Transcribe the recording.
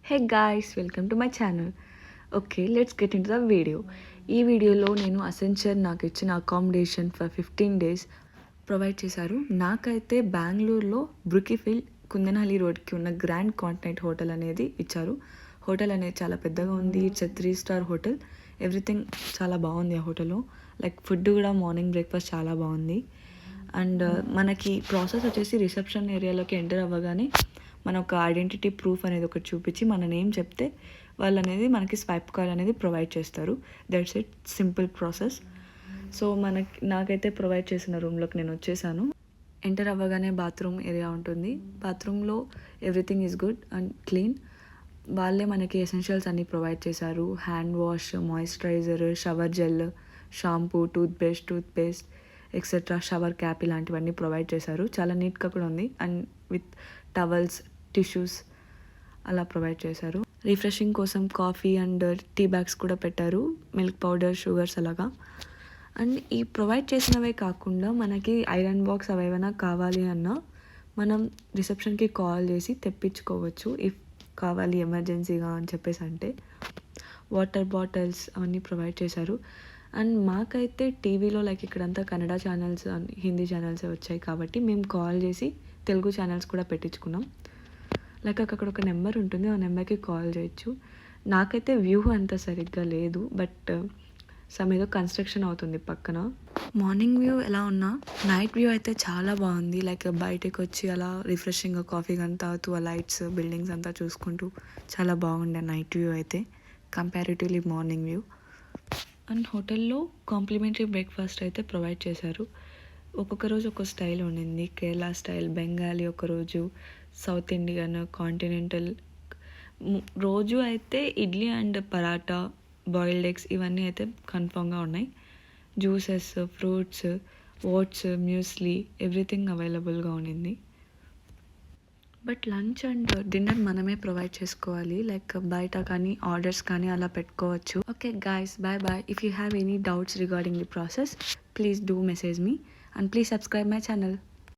Hey guys, welcome to my channel. Okay, let's get in to the video. ఈ వీడియోలో నేను essential నాకు ఇచ్చిన అకామిడేషన్ ఫర్ 15 days ప్రొవైడ్ చేశారు. నాకైతే బెంగళూరులో బ్రూకీఫీల్డ్ కుందనహల్లి రోడ్కి ఉన్న గ్రాండ్ కాంటినెంట్ హోటల్ అనేది ఇచ్చారు. హోటల్ అనేది చాలా పెద్దగా ఉంది. It's 3 star hotel. ఎవ్రీథింగ్ చాలా బాగుంది ఆ హోటల్లో. లైక్ ఫుడ్ కూడా మార్నింగ్ బ్రేక్ఫాస్ట్ చాలా బాగుంది. అండ్ మనకి ప్రాసెస్ వచ్చేసి రిసెప్షన్ ఏరియాలోకి ఎంటర్ అవ్వగానే మన ఒక ఐడెంటిటీ ప్రూఫ్ అనేది ఒకటి చూపించి మన నేమ్ చెప్తే వాళ్ళు అనేది మనకి స్వైప్ కార్డ్ అనేది ప్రొవైడ్ చేస్తారు. That's it, simple process. So నాకైతే ప్రొవైడ్ చేసిన రూమ్లోకి నేను వచ్చేసాను. ఎంటర్ అవ్వగానే బాత్రూమ్ ఏరియా ఉంటుంది. బాత్రూంలో everything is good and clean. వాళ్ళే మనకి ఎసెన్షియల్స్ అన్నీ ప్రొవైడ్ చేశారు. Hand wash, moisturiser, shower gel, shampoo, toothpaste etcetera, shower cap ఇలాంటివన్నీ ప్రొవైడ్ చేశారు. చాలా నీట్గా కూడా ఉంది. అండ్ విత్ టవల్స్, టిష్యూస్ అలా ప్రొవైడ్ చేశారు. రిఫ్రెషింగ్ కోసం కాఫీ అండ్ టీ బ్యాగ్స్ కూడా పెట్టారు, మిల్క్ పౌడర్, షుగర్స్ అలాగా. అండ్ ఈ ప్రొవైడ్ చేసినవే కాకుండా మనకి ఐరన్ బాక్స్ అవి ఏమైనా కావాలి అన్నా మనం రిసెప్షన్కి కాల్ చేసి తెప్పించుకోవచ్చు ఇఫ్ కావాలి ఎమర్జెన్సీగా అని చెప్పేసి. అంటే వాటర్ బాటిల్స్ అవన్నీ ప్రొవైడ్ చేశారు. అండ్ మాకైతే టీవీలో లైక్ ఇక్కడంతా కన్నడ ఛానల్స్, హిందీ ఛానల్సే వచ్చాయి కాబట్టి మేము కాల్ చేసి తెలుగు ఛానల్స్ కూడా పెట్టించుకున్నాం. లైక్ అక్కడ ఒక నెంబర్ ఉంటుంది, ఆ నెంబర్కి కాల్ చేయొచ్చు. నాకైతే వ్యూ అంత సరిగ్గా లేదు, బట్ సమ్ ఏదో కన్స్ట్రక్షన్ అవుతుంది పక్కన. మార్నింగ్ వ్యూ ఎలా ఉన్నా నైట్ వ్యూ అయితే చాలా బాగుంది. లైక్ బయటకు వచ్చి అలా రిఫ్రెషింగ్గా కాఫీ కానీ తాగుతూ ఆ లైట్స్, బిల్డింగ్స్ అంతా చూసుకుంటూ చాలా బాగుండే నైట్ వ్యూ అయితే కంపారిటివ్లీ మార్నింగ్ వ్యూ. అండ్ హోటల్లో కాంప్లిమెంటరీ బ్రేక్ఫాస్ట్ అయితే ప్రొవైడ్ చేశారు. ఒక్కొక్క రోజు ఒక్కొక్క స్టైల్ ఉండింది. కేరళ స్టైల్, బెంగాలీ ఒకరోజు, సౌత్ ఇండియన్, కాంటినెంటల్. రోజు అయితే idli and paratha, boiled eggs ఇవన్నీ అయితే కన్ఫామ్గా ఉన్నాయి. Juices, fruits, oats, muesli everything అవైలబుల్గా ఉండింది. బట్ లంచ్ అండ్ డిన్నర్ మనమే ప్రొవైడ్ చేసుకోవాలి. లైక్ బయట కానీ ఆర్డర్స్ కానీ అలా పెట్టుకోవచ్చు. Okay guys, bye. If you have any doubts regarding the process, please do message me and please subscribe my channel.